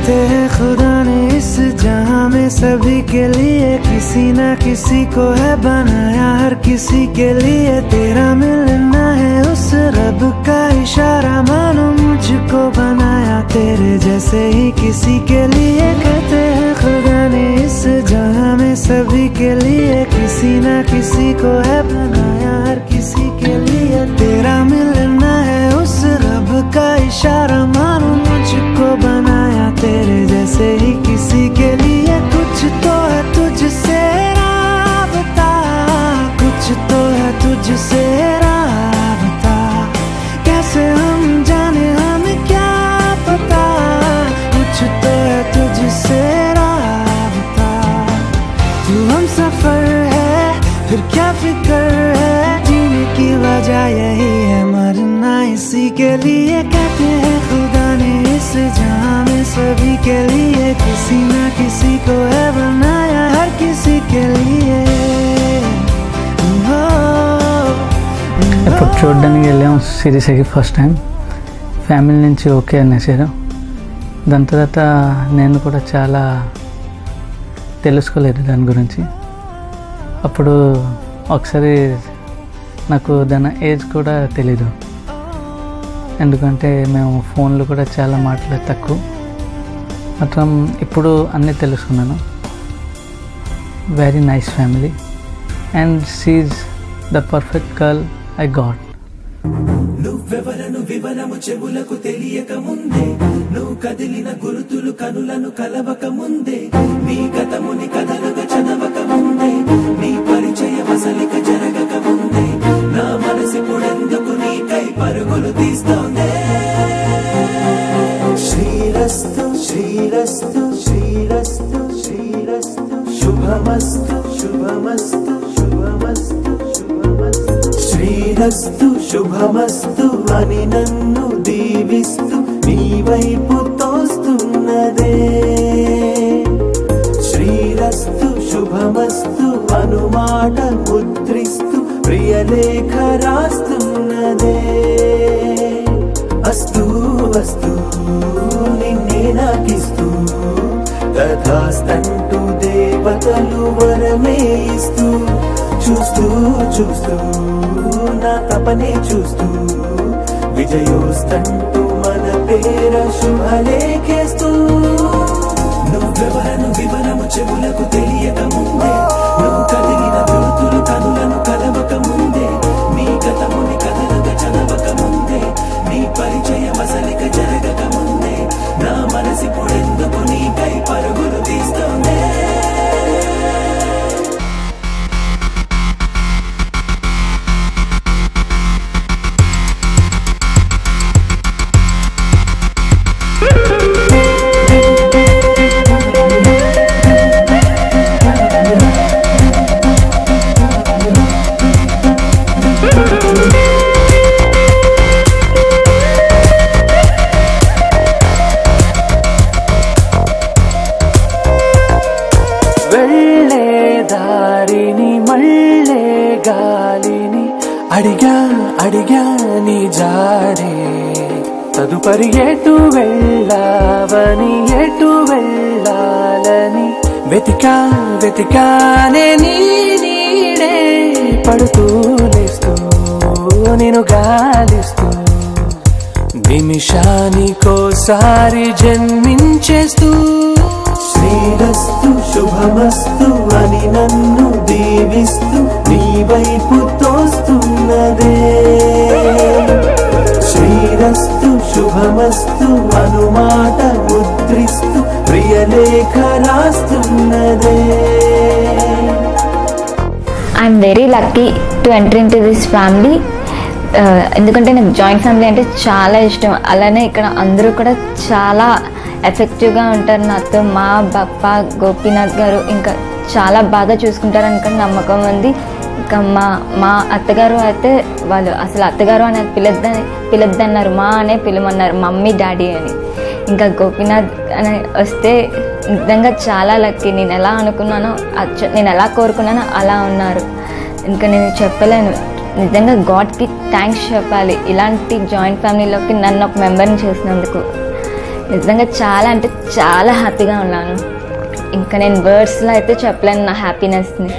कहते हैं खुदा ने इस जहां में सभी के लिए किसी ना किसी को है बनाया, हर किसी के लिए तेरा मिलना है उस रब का इशारा, मानो मुझको बनाया तेरे जैसे ही किसी के लिए। कहते हैं खुदा ने इस जहां में सभी के लिए किसी ना किसी को है बनाया, हर किसी के लिए तेरा मिलना है उस रब का इशारा, मानो मुझको बनाया तेरे जैसे ही किसी के लिए। कुछ तो है तुझसे राबता, कुछ तो है तुझसे राबता, कैसे हम जाने हमें क्या पता, कुछ तो है तुझसे राबता। तू हम सफर है फिर क्या फिक्र है, जीने की वजह यही है मरना इसी के लिए। कहते हैं खुदा ने इस जहां में सभी के लिए किसी ना किसी को है बनाया, हर किसी के लिए। ఇప్పుడు చూడడానికి వెళ్ళాం సిరీస్కి ఫస్ట్ టైం, ఫ్యామిలీ నుంచి ఓకే అనేసారు. దాని తర్వాత నేను కూడా చాలా తెలుసుకోలేదు దాని గురించి. అప్పుడు ఒకసారి నాకు దాని ఏజ్ కూడా తెలీదు, ఎందుకంటే మేము ఫోన్లు కూడా చాలా మాట్లాడే తక్కువ. మాత్రం ఇప్పుడు అన్నీ తెలుసుకున్నాను. Very nice family and she is the perfect girl I got. నువ్వెవరను వివరము చెవులకు తెలియక ముందే, నువ్వు కదిలిన గురుతులు కనులను కలవక ముందే, నీ గతముని కథలుగా చదవక ముందే, నీ పరిచయ వసలిక జరగక ముందే, నా మనసిపుడెందుకు నీకై పరుగులు తీస్తోందే. శ్రీరస్తు శ్రీరస్తు శ్రీరస్తు శ్రీరస్తు శుభమస్తు శుభమస్తు శుభమస్తు శుభమస్తు, శ్రీరస్తు శుభమస్తు అని నన్ను దీవిస్తూ నీ వైపు తోస్తున్నదే. శ్రీరస్తు శుభమస్తు అనుమాట ముద్రిస్తూ ప్రియలేఖ రాస్తున్నదే. అస్తు అస్తు నిన్నే నాకిస్తూ తథాస్తంటూ దేవతలు వరమే ఇస్తూ, చూస్తూ చూస్తూ నా తపనే చూస్తూ విజయోస్తంటూ మన పేర శుభలేఖేస్తూ. నువ్వెవరను వివరము చెవులకు తెలియక ముందే, నువ్వు కదిలిన గురుతులు కనులను కలవక ముందే, నీ గతముని కథలుగా చదవక ముందే, నీ పరిచయ వసలిక జరగక ముందే, నా మనసిపుడెందుకు నీకై పరుగులు తీస్తోందే. అడిగా అడిగా నీ జాడే, తదుపరి ఎటు వెళ్ళావని ఎటు వెళ్ళాలని వెతికా వెతికానే నీ నీడే, పడుతూ లేస్తూ నేను గాలిస్తూ నిమిషానికోసారి జన్మించేస్తూ. శ్రీరస్తు శుభమస్తు అని నన్ను దీవిస్తూ నీ వైపు తోస్తున్నదే. శ్రీరస్తు శుభమస్తు అనుమాట ముద్రిస్తూ ప్రియలేఖ రాస్తున్నదే. I'm very lucky to enter into this family. ఎందుకంటే నాకు జాయింట్ ఫ్యామిలీ అంటే చాలా ఇష్టం. అలానే ఇక్కడ అందరూ కూడా చాలా ఎఫెక్టివ్గా ఉంటారు నాతో. మా బాప్ప గోపీనాథ్ గారు ఇంకా చాలా బాగా చూసుకుంటారు అనుకుని నమ్మకం ఉంది. ఇంకా మా అత్తగారు అయితే వాళ్ళు అసలు అత్తగారు అనేది పిలద్దన్నారు, మా అనే పిలవన్నారు, మమ్మీ డాడీ అని. ఇంకా గోపీనాథ్ అని వస్తే నిజంగా చాలా లక్కీ. నేను ఎలా అనుకున్నానో నేను ఎలా కోరుకున్నానో అలా ఉన్నారు. ఇంకా నేను చెప్పలేను, నిజంగా గాడ్కి థ్యాంక్స్ చెప్పాలి ఇలాంటి జాయింట్ ఫ్యామిలీలోకి నన్ను ఒక మెంబర్ని చేసినందుకు. నిజంగా చాలా అంటే చాలా హ్యాపీగా ఉన్నాను. ఇంకా నేను వర్డ్స్లో అయితే చెప్పలేను నా హ్యాపీనెస్ని.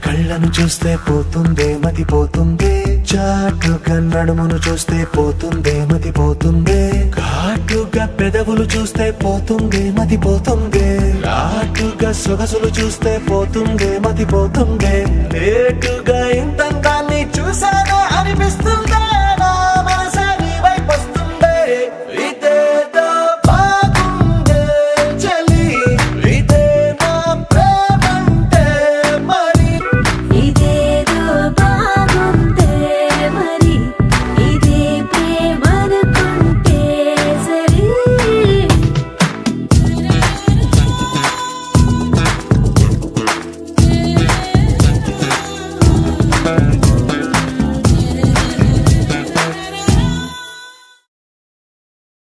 కళ్ళను చూస్తే పోతుందే మతి పోతుందే, చాటుగా నడుమును చూస్తే పోతుందే మతి పోతుందే, ఘాటుగా పెదవులు చూస్తే పోతుందే మతి పోతుందే, రాటుగా సొగసులు చూస్తే పోతుందే మతి పోతుందే, లేటుగా ఇంతంతాన్ని చూసానా అనిపిస్తుందా?